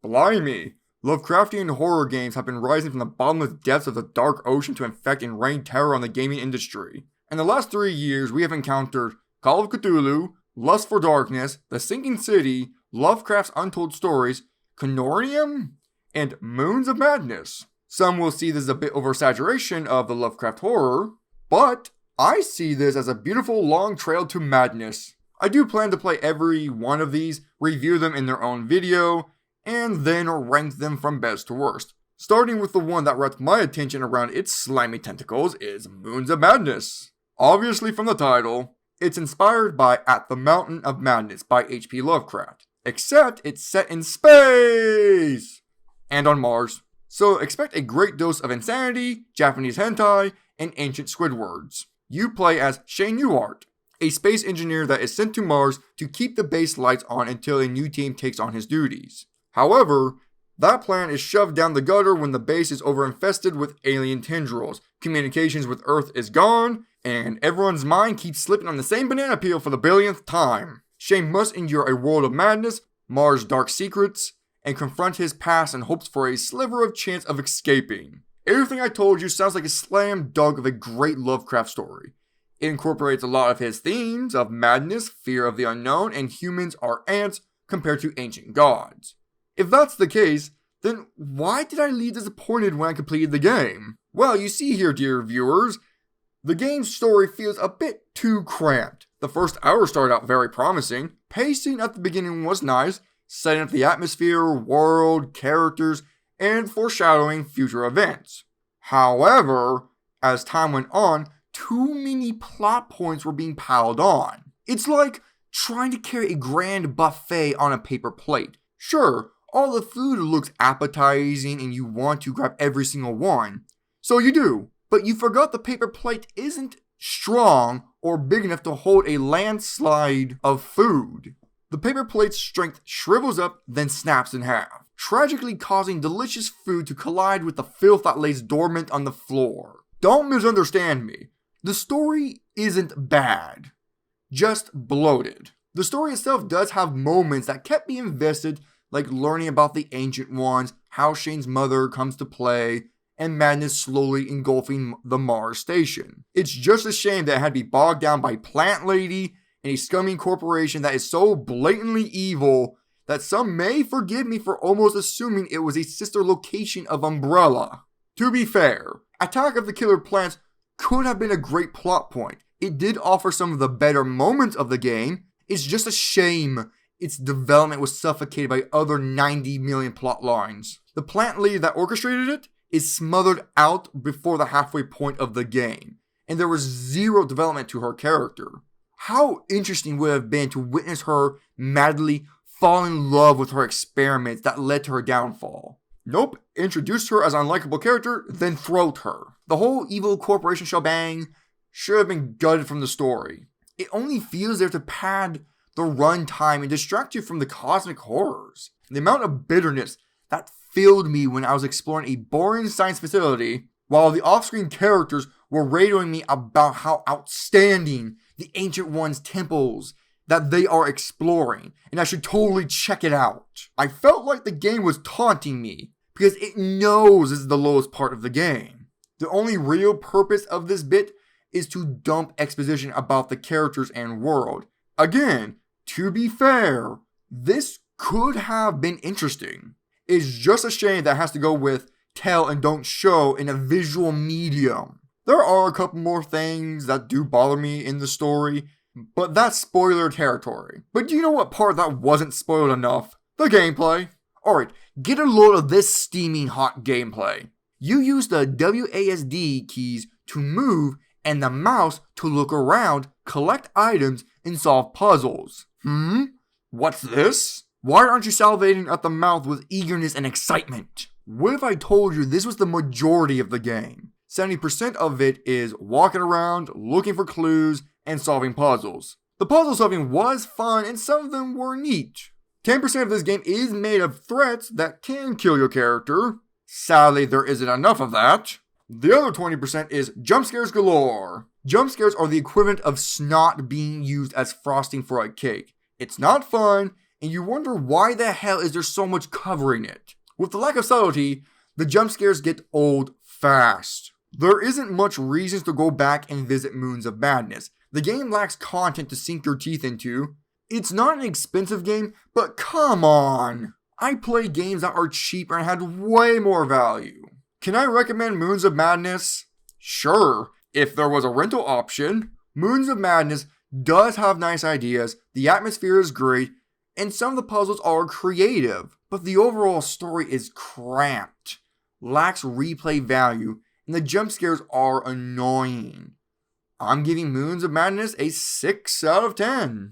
Blimey! Lovecraftian horror games have been rising from the bottomless depths of the dark ocean to infect and rain terror on the gaming industry. In the last 3 years, we have encountered Call of Cthulhu, Lust for Darkness, The Sinking City, Lovecraft's Untold Stories, Canorium, and Moons of Madness. Some will see this as a bit oversaturation of the Lovecraft horror, but I see this as a beautiful long trail to madness. I do plan to play every one of these, review them in their own video, and then rank them from best to worst. Starting with the one that wrapped my attention around its slimy tentacles is Moons of Madness. Obviously from the title, it's inspired by At the Mountain of Madness by H.P. Lovecraft, except it's set in space! And on Mars. So expect a great dose of insanity, Japanese hentai, and ancient Squidwards. You play as Shane Newhart, a space engineer that is sent to Mars to keep the base lights on until a new team takes on his duties. However, that plan is shoved down the gutter when the base is overinfested with alien tendrils, communications with Earth is gone, and everyone's mind keeps slipping on the same banana peel for the billionth time. Shane must endure a world of madness, Mars' dark secrets, and confront his past in hopes for a sliver of chance of escaping. Everything I told you sounds like a slam dunk of a great Lovecraft story. It incorporates a lot of his themes of madness, fear of the unknown, and humans are ants compared to ancient gods. If that's the case, then why did I leave disappointed when I completed the game? Well, you see here, dear viewers, the game's story feels a bit too cramped. The first hour started out very promising, pacing at the beginning was nice, setting up the atmosphere, world, characters, and foreshadowing future events. However, as time went on, too many plot points were being piled on. It's like trying to carry a grand buffet on a paper plate. Sure, all the food looks appetizing and you want to grab every single one. So you do, but you forgot the paper plate isn't strong or big enough to hold a landslide of food. The paper plate's strength shrivels up, then snaps in half, tragically causing delicious food to collide with the filth that lays dormant on the floor. Don't misunderstand me. The story isn't bad, just bloated. The story itself does have moments that kept me invested, like learning about the Ancient Ones, how Shane's mother comes to play, and madness slowly engulfing the Mars station. It's just a shame that it had to be bogged down by Plant Lady and a scummy corporation that is so blatantly evil that some may forgive me for almost assuming it was a sister location of Umbrella. To be fair, Attack of the Killer Plants could have been a great plot point. It did offer some of the better moments of the game. It's just a shame its development was suffocated by other 90 million plot lines. The plant leader that orchestrated it is smothered out before the halfway point of the game, and there was zero development to her character. How interesting would it have been to witness her madly fall in love with her experiments that led to her downfall? Nope, introduced her as an unlikable character, then throat her. The whole evil corporation shebang should have been gutted from the story. It only feels there to pad the runtime and distract you from the cosmic horrors. The amount of bitterness that filled me when I was exploring a boring science facility, while the off-screen characters were radioing me about how outstanding the Ancient One's temples that they are exploring, and I should totally check it out. I felt like the game was taunting me, because it knows this is the lowest part of the game. The only real purpose of this bit is to dump exposition about the characters and world. Again, to be fair, this could have been interesting. It's just a shame that it has to go with tell and don't show in a visual medium. There are a couple more things that do bother me in the story, but that's spoiler territory. But do you know what part that wasn't spoiled enough? The gameplay. Alright, get a load of this steaming hot gameplay. You use the WASD keys to move and the mouse to look around, collect items, and solve puzzles. What's this? Why aren't you salivating at the mouth with eagerness and excitement? What if I told you this was the majority of the game? 70% of it is walking around, looking for clues, and solving puzzles. The puzzle solving was fun and some of them were neat. 10% of this game is made of threats that can kill your character. Sadly, there isn't enough of that. The other 20% is jump scares galore. Jump scares are the equivalent of snot being used as frosting for a cake. It's not fun, and you wonder why the hell is there so much covering it. With the lack of subtlety, the jump scares get old fast. There isn't much reasons to go back and visit Moons of Madness. The game lacks content to sink your teeth into. It's not an expensive game, but come on! I play games that are cheaper and had way more value. Can I recommend Moons of Madness? Sure, if there was a rental option. Moons of Madness does have nice ideas, the atmosphere is great, and some of the puzzles are creative, but the overall story is cramped, lacks replay value, and the jump scares are annoying. I'm giving Moons of Madness a 6 out of 10.